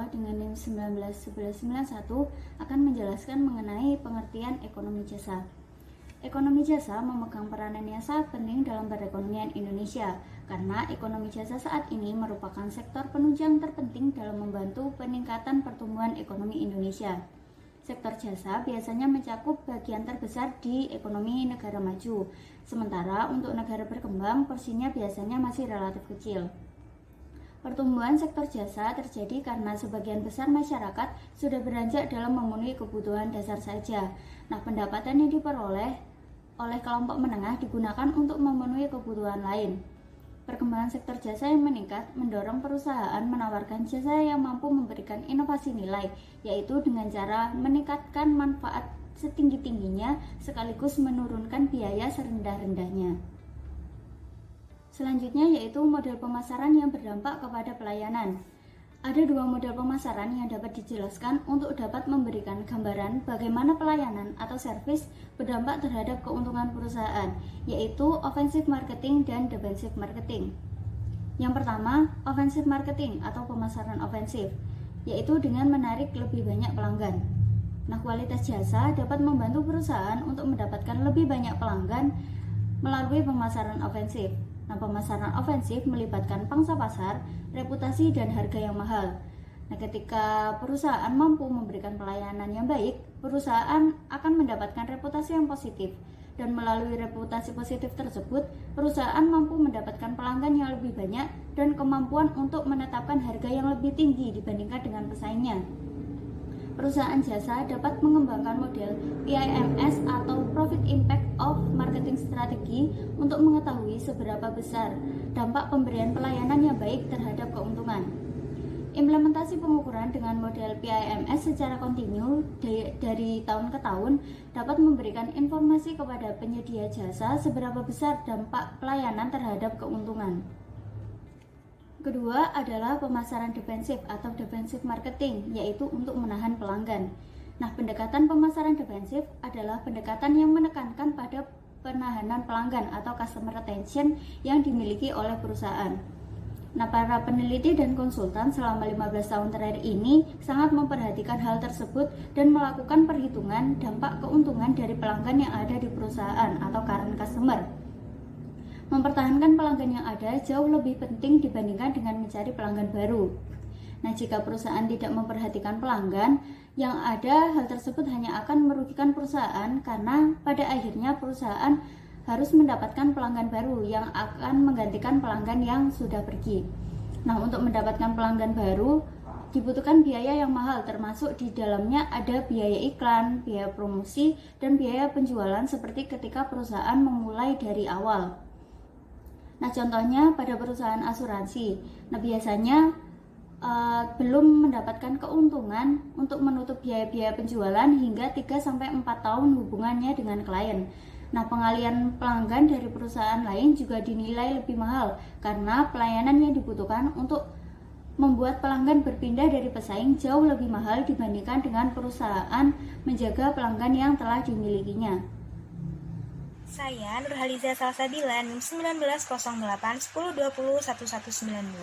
dengan NIM 191191 akan menjelaskan mengenai pengertian ekonomi jasa. Ekonomi jasa memegang peranan yang sangat penting dalam perekonomian Indonesia, karena ekonomi jasa saat ini merupakan sektor penunjang terpenting dalam membantu peningkatan pertumbuhan ekonomi Indonesia. Sektor jasa biasanya mencakup bagian terbesar di ekonomi negara maju, sementara untuk negara berkembang porsinya biasanya masih relatif kecil. Pertumbuhan sektor jasa terjadi karena sebagian besar masyarakat sudah beranjak dalam memenuhi kebutuhan dasar saja. Nah, pendapatan yang diperoleh oleh kelompok menengah digunakan untuk memenuhi kebutuhan lain. Perkembangan sektor jasa yang meningkat mendorong perusahaan menawarkan jasa yang mampu memberikan inovasi nilai, yaitu dengan cara meningkatkan manfaat setinggi-tingginya sekaligus menurunkan biaya serendah-rendahnya. Selanjutnya yaitu model pemasaran yang berdampak kepada pelayanan. Ada dua model pemasaran yang dapat dijelaskan untuk dapat memberikan gambaran bagaimana pelayanan atau servis berdampak terhadap keuntungan perusahaan, yaitu offensive marketing dan defensive marketing. Yang pertama, offensive marketing atau pemasaran ofensif, yaitu dengan menarik lebih banyak pelanggan. Nah, kualitas jasa dapat membantu perusahaan untuk mendapatkan lebih banyak pelanggan melalui pemasaran ofensif. Nah, pemasaran ofensif melibatkan pangsa pasar, reputasi, dan harga yang mahal. Nah, ketika perusahaan mampu memberikan pelayanan yang baik, perusahaan akan mendapatkan reputasi yang positif. Dan melalui reputasi positif tersebut, perusahaan mampu mendapatkan pelanggan yang lebih banyak dan kemampuan untuk menetapkan harga yang lebih tinggi dibandingkan dengan pesaingnya. Perusahaan jasa dapat mengembangkan model PIMS atau Profit Impact of Marketing Strategy untuk mengetahui seberapa besar dampak pemberian pelayanan yang baik terhadap keuntungan. Implementasi pengukuran dengan model PIMS secara kontinu dari tahun ke tahun dapat memberikan informasi kepada penyedia jasa seberapa besar dampak pelayanan terhadap keuntungan. Kedua adalah pemasaran defensif atau defensive marketing, yaitu untuk menahan pelanggan. Nah, pendekatan pemasaran defensif adalah pendekatan yang menekankan pada penahanan pelanggan atau customer retention yang dimiliki oleh perusahaan. Nah, para peneliti dan konsultan selama 15 tahun terakhir ini sangat memperhatikan hal tersebut dan melakukan perhitungan dampak keuntungan dari pelanggan yang ada di perusahaan atau current customer. Mempertahankan pelanggan yang ada jauh lebih penting dibandingkan dengan mencari pelanggan baru. Nah, jika perusahaan tidak memperhatikan pelanggan yang ada, hal tersebut hanya akan merugikan perusahaan karena pada akhirnya perusahaan harus mendapatkan pelanggan baru yang akan menggantikan pelanggan yang sudah pergi. Nah, untuk mendapatkan pelanggan baru dibutuhkan biaya yang mahal, termasuk di dalamnya ada biaya iklan, biaya promosi, dan biaya penjualan seperti ketika perusahaan memulai dari awal. Nah, contohnya pada perusahaan asuransi. Nah, biasanya belum mendapatkan keuntungan untuk menutup biaya-biaya penjualan hingga 3-4 tahun hubungannya dengan klien. Nah, pengalian pelanggan dari perusahaan lain juga dinilai lebih mahal karena pelayanan yang dibutuhkan untuk membuat pelanggan berpindah dari pesaing jauh lebih mahal dibandingkan dengan perusahaan menjaga pelanggan yang telah dimilikinya. Saya Nurhaliza Salsabila, NIM 1908-1020-1192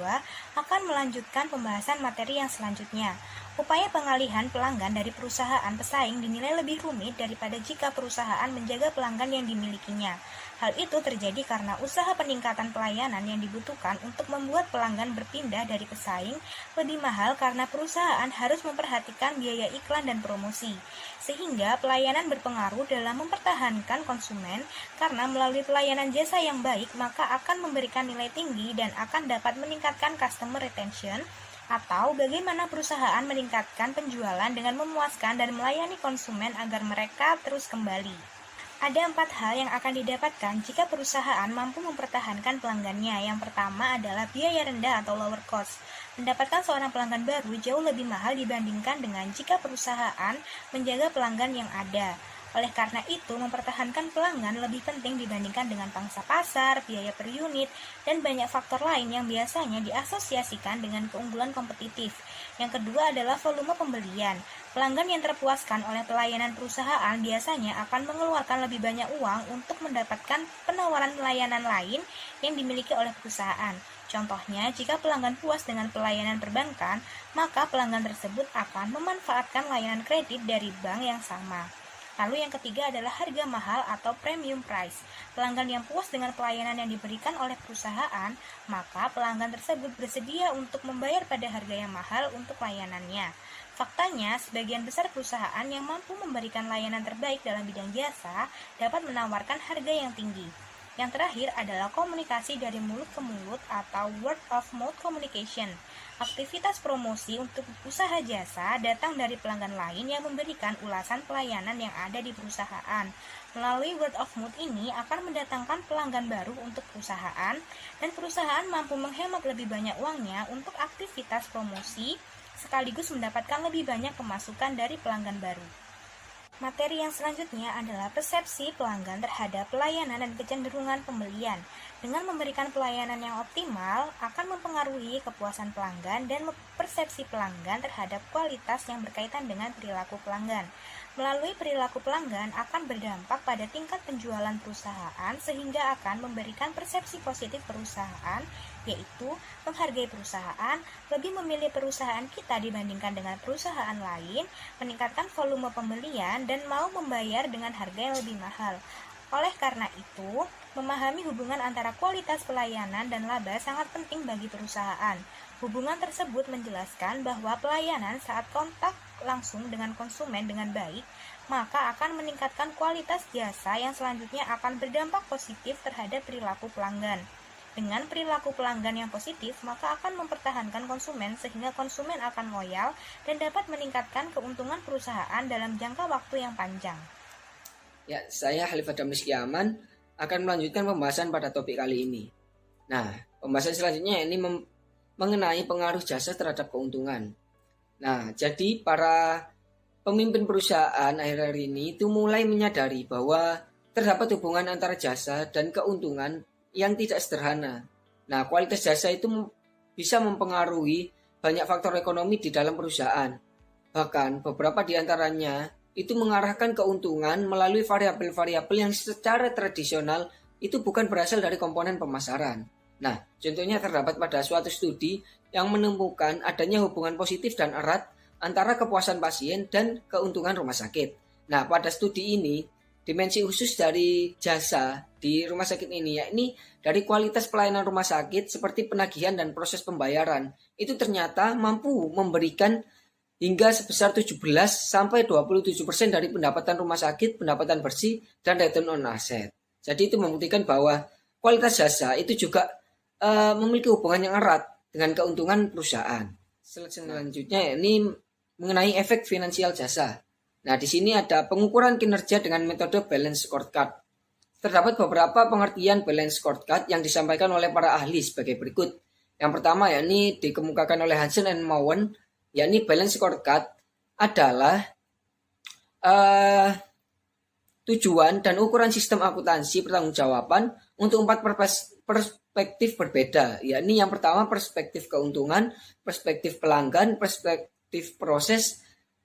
akan melanjutkan pembahasan materi yang selanjutnya. Upaya pengalihan pelanggan dari perusahaan pesaing dinilai lebih rumit daripada jika perusahaan menjaga pelanggan yang dimilikinya. Hal itu terjadi karena usaha peningkatan pelayanan yang dibutuhkan untuk membuat pelanggan berpindah dari pesaing lebih mahal karena perusahaan harus memperhatikan biaya iklan dan promosi. Sehingga pelayanan berpengaruh dalam mempertahankan konsumen karena melalui pelayanan jasa yang baik maka akan memberikan nilai tinggi dan akan dapat meningkatkan customer retention atau bagaimana perusahaan meningkatkan penjualan dengan memuaskan dan melayani konsumen agar mereka terus kembali. Ada 4 hal yang akan didapatkan jika perusahaan mampu mempertahankan pelanggannya. Yang pertama adalah biaya rendah atau lower cost. Mendapatkan seorang pelanggan baru jauh lebih mahal dibandingkan dengan jika perusahaan menjaga pelanggan yang ada. Oleh karena itu, mempertahankan pelanggan lebih penting dibandingkan dengan pangsa pasar, biaya per unit, dan banyak faktor lain yang biasanya diasosiasikan dengan keunggulan kompetitif. Yang kedua adalah volume pembelian. Pelanggan yang terpuaskan oleh pelayanan perusahaan biasanya akan mengeluarkan lebih banyak uang untuk mendapatkan penawaran layanan lain yang dimiliki oleh perusahaan. Contohnya, jika pelanggan puas dengan pelayanan perbankan, maka pelanggan tersebut akan memanfaatkan layanan kredit dari bank yang sama. Lalu yang ketiga adalah harga mahal atau premium price. Pelanggan yang puas dengan pelayanan yang diberikan oleh perusahaan, maka pelanggan tersebut bersedia untuk membayar pada harga yang mahal untuk layanannya. Faktanya, sebagian besar perusahaan yang mampu memberikan layanan terbaik dalam bidang jasa dapat menawarkan harga yang tinggi. Yang terakhir adalah komunikasi dari mulut ke mulut atau word of mouth communication. Aktivitas promosi untuk usaha jasa datang dari pelanggan lain yang memberikan ulasan pelayanan yang ada di perusahaan. Melalui word of mouth ini akan mendatangkan pelanggan baru untuk perusahaan, dan perusahaan mampu menghemat lebih banyak uangnya untuk aktivitas promosi, sekaligus mendapatkan lebih banyak pemasukan dari pelanggan baru. Materi yang selanjutnya adalah persepsi pelanggan terhadap pelayanan dan kecenderungan pembelian. Dengan memberikan pelayanan yang optimal akan mempengaruhi kepuasan pelanggan dan persepsi pelanggan terhadap kualitas yang berkaitan dengan perilaku pelanggan. Melalui perilaku pelanggan akan berdampak pada tingkat penjualan perusahaan sehingga akan memberikan persepsi positif perusahaan, yaitu menghargai perusahaan, lebih memilih perusahaan kita dibandingkan dengan perusahaan lain, meningkatkan volume pembelian, dan mau membayar dengan harga yang lebih mahal. Oleh karena itu, memahami hubungan antara kualitas pelayanan dan laba sangat penting bagi perusahaan. Hubungan tersebut menjelaskan bahwa pelayanan saat kontak langsung dengan konsumen dengan baik, maka akan meningkatkan kualitas jasa yang selanjutnya akan berdampak positif terhadap perilaku pelanggan. Dengan perilaku pelanggan yang positif, maka akan mempertahankan konsumen sehingga konsumen akan loyal dan dapat meningkatkan keuntungan perusahaan dalam jangka waktu yang panjang. Ya, saya Halif Adam Rizky Aman akan melanjutkan pembahasan pada topik kali ini. Nah, pembahasan selanjutnya ini mengenai pengaruh jasa terhadap keuntungan. Nah, jadi para pemimpin perusahaan akhir-akhir ini itu mulai menyadari bahwa terdapat hubungan antara jasa dan keuntungan yang tidak sederhana. Nah, kualitas jasa itu bisa mempengaruhi banyak faktor ekonomi di dalam perusahaan. Bahkan beberapa di antaranya itu mengarahkan keuntungan melalui variabel-variabel yang secara tradisional itu bukan berasal dari komponen pemasaran. Nah, contohnya terdapat pada suatu studi yang menemukan adanya hubungan positif dan erat antara kepuasan pasien dan keuntungan rumah sakit. Nah, pada studi ini, dimensi khusus dari jasa di rumah sakit ini, yakni dari kualitas pelayanan rumah sakit seperti penagihan dan proses pembayaran, itu ternyata mampu memberikan hingga sebesar 17-27% dari pendapatan rumah sakit, pendapatan bersih, dan return on asset. Jadi itu membuktikan bahwa kualitas jasa itu juga memiliki hubungan yang erat dengan keuntungan perusahaan. Selanjutnya ini mengenai efek finansial jasa. Nah, di sini ada pengukuran kinerja dengan metode balance scorecard. Terdapat beberapa pengertian balance scorecard yang disampaikan oleh para ahli sebagai berikut. Yang pertama yakni dikemukakan oleh Hansen and Mowen, yakni balance scorecard adalah tujuan dan ukuran sistem akuntansi pertanggungjawaban untuk 4 perspektif berbeda, yakni yang pertama perspektif keuntungan, perspektif pelanggan, perspektif proses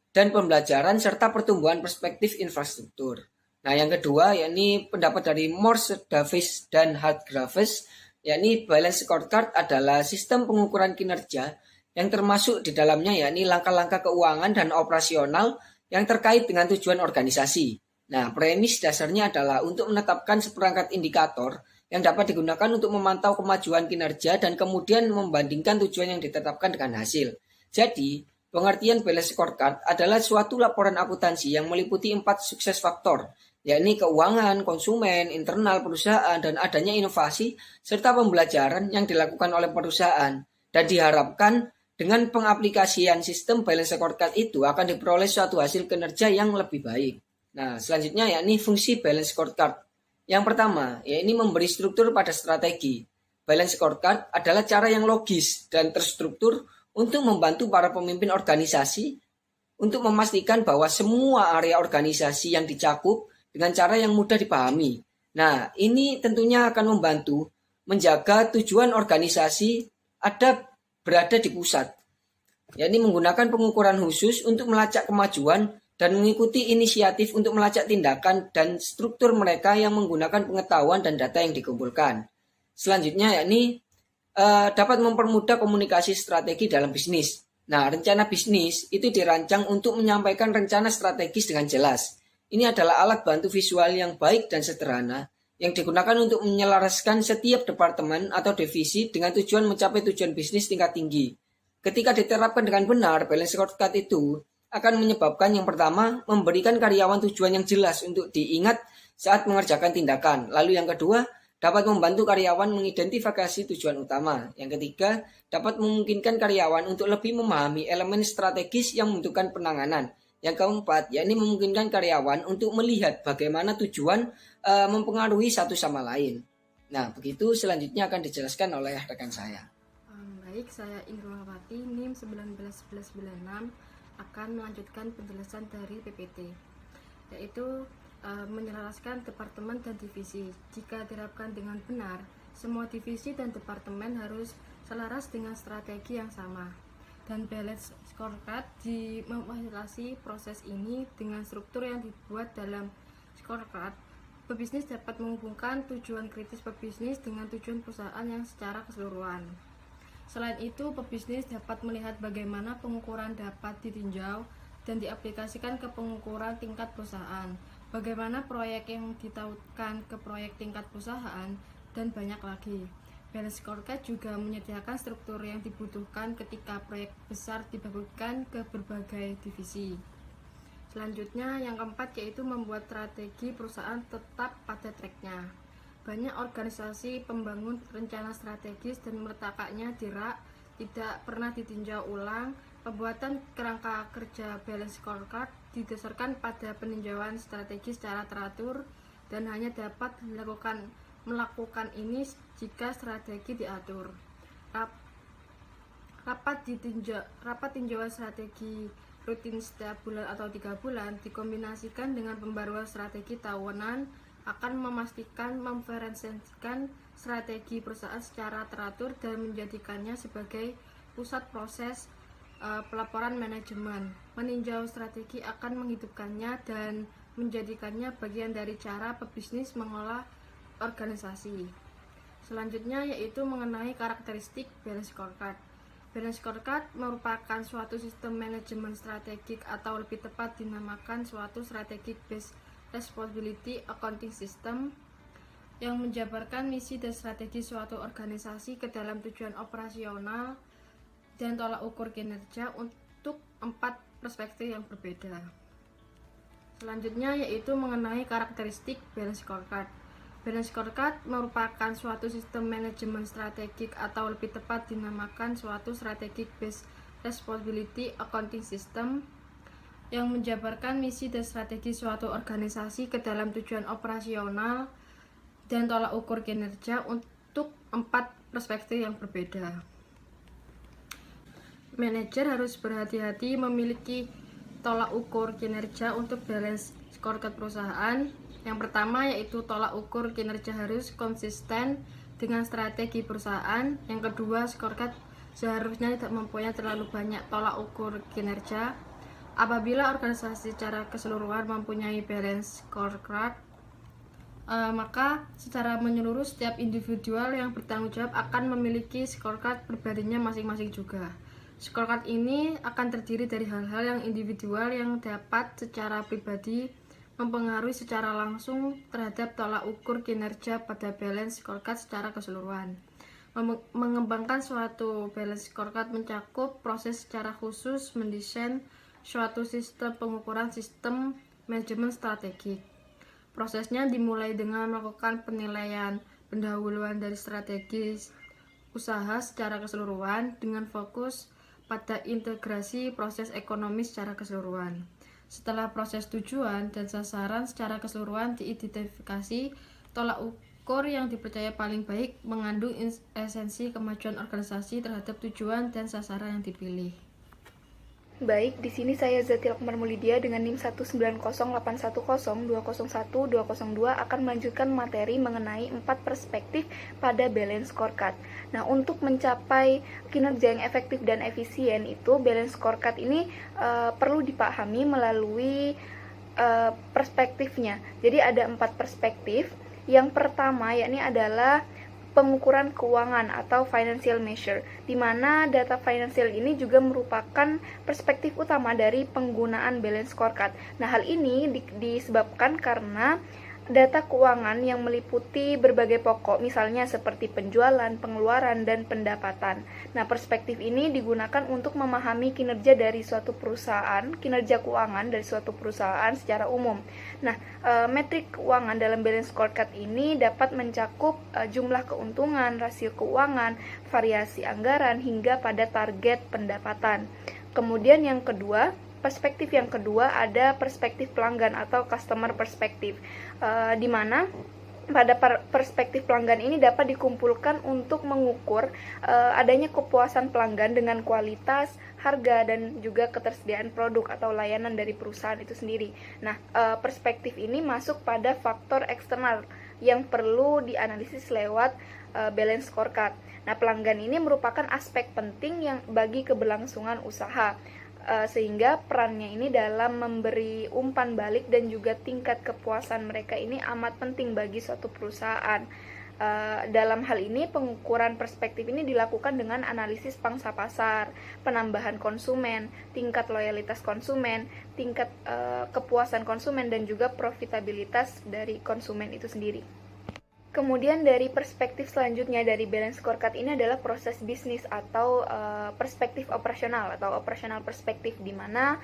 dan pembelajaran, serta pertumbuhan perspektif infrastruktur. Nah, yang kedua yakni pendapat dari Morse, Davis, dan Hargreaves, yakni balance scorecard adalah sistem pengukuran kinerja yang termasuk di dalamnya yakni langkah-langkah keuangan dan operasional yang terkait dengan tujuan organisasi. Nah, premis dasarnya adalah untuk menetapkan seperangkat indikator yang dapat digunakan untuk memantau kemajuan kinerja dan kemudian membandingkan tujuan yang ditetapkan dengan hasil. Jadi, pengertian balance scorecard adalah suatu laporan akuntansi yang meliputi 4 sukses faktor, yakni keuangan, konsumen, internal perusahaan, dan adanya inovasi serta pembelajaran yang dilakukan oleh perusahaan. Dan diharapkan dengan pengaplikasian sistem balance scorecard itu akan diperoleh suatu hasil kinerja yang lebih baik. Nah, selanjutnya yakni fungsi balance scorecard. Yang pertama, yakni memberi struktur pada strategi. Balance scorecard adalah cara yang logis dan terstruktur untuk membantu para pemimpin organisasi untuk memastikan bahwa semua area organisasi yang dicakup dengan cara yang mudah dipahami. Nah, ini tentunya akan membantu menjaga tujuan organisasi berada di pusat, yakni menggunakan pengukuran khusus untuk melacak kemajuan dan mengikuti inisiatif untuk melacak tindakan dan struktur mereka yang menggunakan pengetahuan dan data yang dikumpulkan. Selanjutnya yakni dapat mempermudah komunikasi strategi dalam bisnis. Nah, rencana bisnis itu dirancang untuk menyampaikan rencana strategis dengan jelas. Ini adalah alat bantu visual yang baik dan sederhana yang digunakan untuk menyelaraskan setiap departemen atau divisi dengan tujuan mencapai tujuan bisnis tingkat tinggi. Ketika diterapkan dengan benar, balance scorecard itu akan menyebabkan yang pertama, memberikan karyawan tujuan yang jelas untuk diingat saat mengerjakan tindakan. Lalu yang kedua, dapat membantu karyawan mengidentifikasi tujuan utama. Yang ketiga, dapat memungkinkan karyawan untuk lebih memahami elemen strategis yang membutuhkan penanganan. Yang keempat, yakni memungkinkan karyawan untuk melihat bagaimana tujuan mempengaruhi satu sama lain. Nah, begitu selanjutnya akan dijelaskan oleh rekan saya. Baik, saya Indrawati, NIM 191196 akan melanjutkan penjelasan dari PPT, yaitu menyelaraskan departemen dan divisi. Jika diterapkan dengan benar, semua divisi dan departemen harus selaras dengan strategi yang sama. Dan balance scorecard memfasilitasi proses ini dengan struktur yang dibuat dalam scorecard. Pebisnis dapat menghubungkan tujuan kritis pebisnis dengan tujuan perusahaan yang secara keseluruhan. Selain itu, pebisnis dapat melihat bagaimana pengukuran dapat ditinjau dan diaplikasikan ke pengukuran tingkat perusahaan, bagaimana proyek yang ditautkan ke proyek tingkat perusahaan, dan banyak lagi. Balance scorecard juga menyediakan struktur yang dibutuhkan ketika proyek besar dibagikan ke berbagai divisi. Selanjutnya, yang keempat yaitu membuat strategi perusahaan tetap pada tracknya. Banyak organisasi pembangun rencana strategis dan meletakkannya di rak, tidak pernah ditinjau ulang. Pembuatan kerangka kerja balance scorecard didasarkan pada peninjauan strategi secara teratur dan hanya dapat melakukan ini jika strategi diatur. Rapat tinjauan strategi rutin setiap bulan atau 3 bulan dikombinasikan dengan pembaruan strategi tahunan akan memastikan memverifikasikan strategi perusahaan secara teratur dan menjadikannya sebagai pusat proses pelaporan manajemen. Meninjau strategi akan menghidupkannya dan menjadikannya bagian dari cara pebisnis mengolah organisasi. Selanjutnya yaitu mengenai karakteristik balance scorecard. Balance scorecard merupakan suatu sistem manajemen strategik atau lebih tepat dinamakan suatu strategic based responsibility accounting system yang menjabarkan misi dan strategi suatu organisasi ke dalam tujuan operasional dan tolak ukur kinerja untuk 4 perspektif yang berbeda. Selanjutnya yaitu mengenai karakteristik balance scorecard. Balance scorecard merupakan suatu sistem manajemen strategik atau lebih tepat dinamakan suatu strategic based responsibility accounting system yang menjabarkan misi dan strategi suatu organisasi ke dalam tujuan operasional dan tolak ukur kinerja untuk 4 perspektif yang berbeda. Manajer harus berhati-hati memiliki tolak ukur kinerja untuk balance scorecard perusahaan. Yang pertama yaitu tolak ukur kinerja harus konsisten dengan strategi perusahaan. Yang kedua, scorecard seharusnya tidak mempunyai terlalu banyak tolak ukur kinerja. Apabila organisasi secara keseluruhan mempunyai balance scorecard, maka secara menyeluruh setiap individual yang bertanggung jawab akan memiliki scorecard pribadinya masing-masing juga. Scorecard ini akan terdiri dari hal-hal yang individual yang dapat secara pribadi mempengaruhi secara langsung terhadap tolak ukur kinerja pada balance scorecard secara keseluruhan. Mengembangkan suatu balance scorecard mencakup proses secara khusus mendesain suatu sistem pengukuran sistem manajemen strategik. Prosesnya dimulai dengan melakukan penilaian pendahuluan dari strategi usaha secara keseluruhan dengan fokus pada integrasi proses ekonomi secara keseluruhan. Setelah proses tujuan dan sasaran secara keseluruhan diidentifikasi, tolak ukur yang dipercaya paling baik mengandung esensi kemajuan organisasi terhadap tujuan dan sasaran yang dipilih. Baik, di sini saya Zatil Akbar Mulidia dengan NIM 190810201-202 akan melanjutkan materi mengenai 4 perspektif pada balance scorecard. Nah, untuk mencapai kinerja yang efektif dan efisien itu, balance scorecard ini perlu dipahami melalui perspektifnya. Jadi ada 4 perspektif. Yang pertama yakni adalah pengukuran keuangan atau financial measure, di mana data financial ini juga merupakan perspektif utama dari penggunaan balance scorecard. Nah, hal ini disebabkan karena data keuangan yang meliputi berbagai pokok, misalnya seperti penjualan, pengeluaran, dan pendapatan. Nah, perspektif ini digunakan untuk memahami kinerja dari suatu perusahaan, kinerja keuangan dari suatu perusahaan secara umum. Nah, metrik keuangan dalam balance scorecard ini dapat mencakup jumlah keuntungan, rasio keuangan, variasi anggaran, hingga pada target pendapatan. Kemudian yang kedua, perspektif yang kedua ada perspektif pelanggan atau customer perspective, di mana pada perspektif pelanggan ini dapat dikumpulkan untuk mengukur adanya kepuasan pelanggan dengan kualitas, harga, dan juga ketersediaan produk atau layanan dari perusahaan itu sendiri. Nah, perspektif ini masuk pada faktor eksternal yang perlu dianalisis lewat balance scorecard. Nah, pelanggan ini merupakan aspek penting yang bagi keberlangsungan usaha, sehingga perannya ini dalam memberi umpan balik dan juga tingkat kepuasan mereka ini amat penting bagi suatu perusahaan. Dalam hal ini, pengukuran perspektif ini dilakukan dengan analisis pangsa pasar, penambahan konsumen, tingkat loyalitas konsumen, tingkat kepuasan konsumen, dan juga profitabilitas dari konsumen itu sendiri. Kemudian dari perspektif selanjutnya dari balance scorecard ini adalah proses bisnis atau perspektif operasional atau operational perspektif, di mana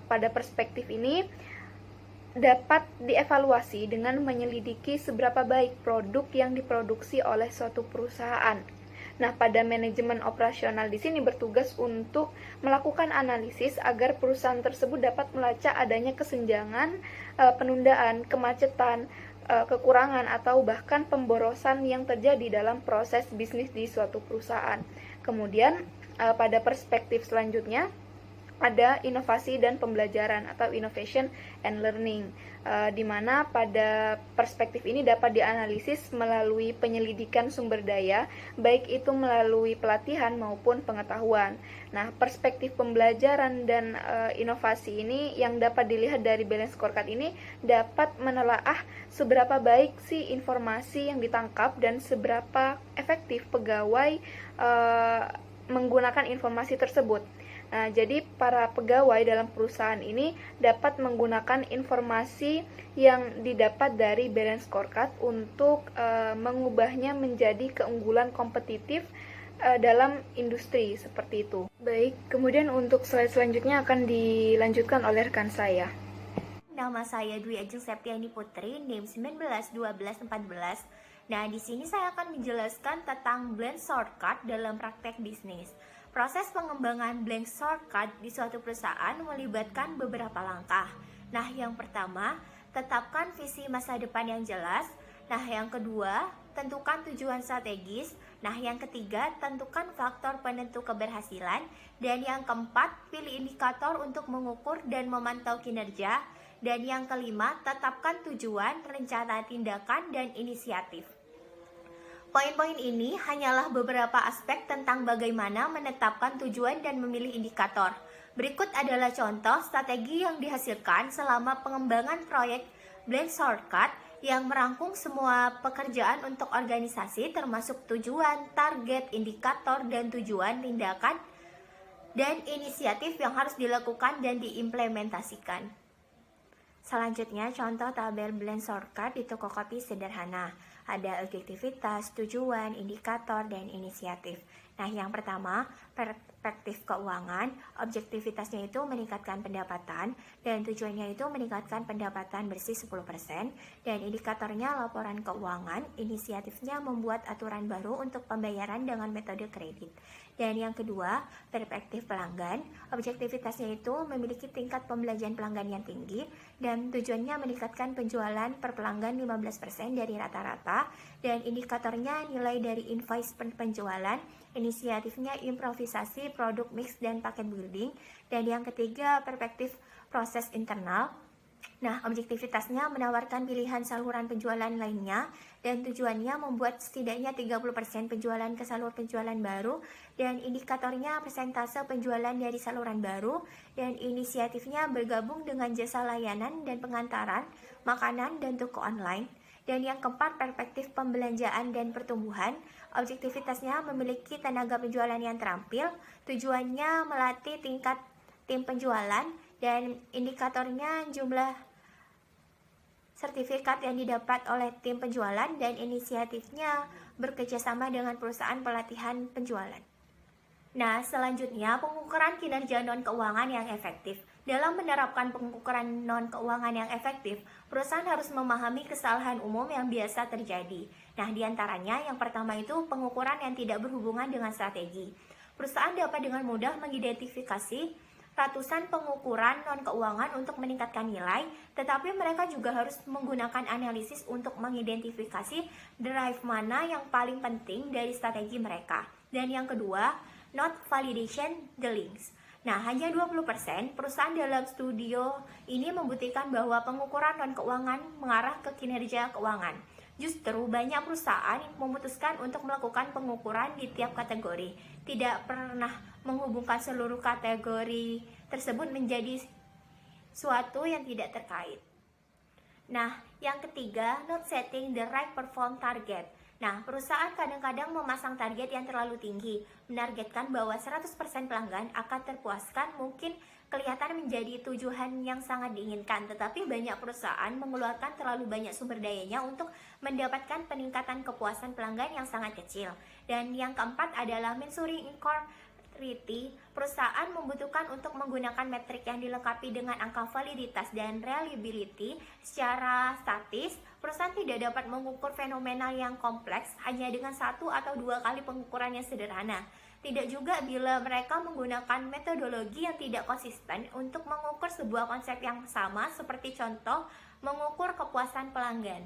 pada perspektif ini dapat dievaluasi dengan menyelidiki seberapa baik produk yang diproduksi oleh suatu perusahaan. Nah, pada manajemen operasional di sini bertugas untuk melakukan analisis agar perusahaan tersebut dapat melacak adanya kesenjangan, penundaan, kemacetan, kekurangan, atau bahkan pemborosan yang terjadi dalam proses bisnis di suatu perusahaan. Kemudian pada perspektif selanjutnya ada inovasi dan pembelajaran atau innovation and learning, di mana pada perspektif ini dapat dianalisis melalui penyelidikan sumber daya, baik itu melalui pelatihan maupun pengetahuan. Nah, perspektif pembelajaran dan inovasi ini yang dapat dilihat dari balance scorecard ini dapat menelaah seberapa baik sih informasi yang ditangkap dan seberapa efektif pegawai menggunakan informasi tersebut. Nah, jadi para pegawai dalam perusahaan ini dapat menggunakan informasi yang didapat dari balance scorecard untuk mengubahnya menjadi keunggulan kompetitif dalam industri seperti itu. Baik, kemudian untuk slide selanjutnya akan dilanjutkan oleh rekan saya. Nama saya Dwi Ajeng Septiani Putri, NIM 191214. Nah, di sini saya akan menjelaskan tentang balance scorecard dalam praktek bisnis. Proses pengembangan balance scorecard di suatu perusahaan melibatkan beberapa langkah. Nah, yang pertama, tetapkan visi masa depan yang jelas. Nah, yang kedua, tentukan tujuan strategis. Nah, yang ketiga, tentukan faktor penentu keberhasilan. Dan yang keempat, pilih indikator untuk mengukur dan memantau kinerja. Dan yang kelima, tetapkan tujuan, rencana tindakan, dan inisiatif. Poin-poin ini hanyalah beberapa aspek tentang bagaimana menetapkan tujuan dan memilih indikator. Berikut adalah contoh strategi yang dihasilkan selama pengembangan proyek balance scorecard yang merangkum semua pekerjaan untuk organisasi termasuk tujuan, target, indikator, dan tujuan, tindakan, dan inisiatif yang harus dilakukan dan diimplementasikan. Selanjutnya, contoh tabel balance scorecard di toko kopi sederhana. Ada objektivitas, tujuan, indikator, dan inisiatif. Nah, yang pertama, perspektif keuangan. Objektivitasnya itu meningkatkan pendapatan, dan tujuannya itu meningkatkan pendapatan bersih 10%, dan indikatornya laporan keuangan. Inisiatifnya membuat aturan baru untuk pembayaran dengan metode kredit. Dan yang kedua, perspektif pelanggan. Objektivitasnya itu memiliki tingkat pembelanjaan pelanggan yang tinggi, dan tujuannya meningkatkan penjualan per pelanggan 15% dari rata-rata, dan indikatornya nilai dari invoice penjualan. Inisiatifnya improvisasi, produk mix, dan paket building. Dan yang ketiga, perspektif proses internal. Nah, objektivitasnya menawarkan pilihan saluran penjualan lainnya, dan tujuannya membuat setidaknya 30% penjualan ke salur penjualan baru, dan indikatornya persentase penjualan dari saluran baru, dan inisiatifnya bergabung dengan jasa layanan dan pengantaran, makanan, dan toko online. Dan yang keempat, perspektif pembelanjaan dan pertumbuhan. Objektivitasnya memiliki tenaga penjualan yang terampil, tujuannya melatih tingkat tim penjualan, dan indikatornya jumlah sertifikat yang didapat oleh tim penjualan, dan inisiatifnya bekerjasama dengan perusahaan pelatihan penjualan. Nah, selanjutnya pengukuran kinerja non-keuangan yang efektif. Dalam menerapkan pengukuran non-keuangan yang efektif, perusahaan harus memahami kesalahan umum yang biasa terjadi. Nah, diantaranya yang pertama itu pengukuran yang tidak berhubungan dengan strategi. Perusahaan dapat dengan mudah mengidentifikasi ratusan pengukuran non-keuangan untuk meningkatkan nilai, tetapi mereka juga harus menggunakan analisis untuk mengidentifikasi drive mana yang paling penting dari strategi mereka. Dan yang kedua, not validation the links. Nah, hanya 20% perusahaan dalam studio ini membuktikan bahwa pengukuran non-keuangan mengarah ke kinerja keuangan. Justru banyak perusahaan memutuskan untuk melakukan pengukuran di tiap kategori, tidak pernah menghubungkan seluruh kategori tersebut menjadi suatu yang tidak terkait. Nah, yang ketiga, not setting the right perform target. Nah, perusahaan kadang-kadang memasang target yang terlalu tinggi, menargetkan bahwa 100% pelanggan akan terpuaskan, mungkin kelihatan menjadi tujuan yang sangat diinginkan, tetapi banyak perusahaan mengeluarkan terlalu banyak sumber dayanya untuk mendapatkan peningkatan kepuasan pelanggan yang sangat kecil. Dan yang keempat adalah measuring incorrectly. Perusahaan membutuhkan untuk menggunakan metrik yang dilengkapi dengan angka validitas dan reliability. Secara statis, perusahaan tidak dapat mengukur fenomena yang kompleks hanya dengan 1 atau 2 kali pengukuran yang sederhana. Tidak juga bila mereka menggunakan metodologi yang tidak konsisten untuk mengukur sebuah konsep yang sama, seperti contoh mengukur kepuasan pelanggan.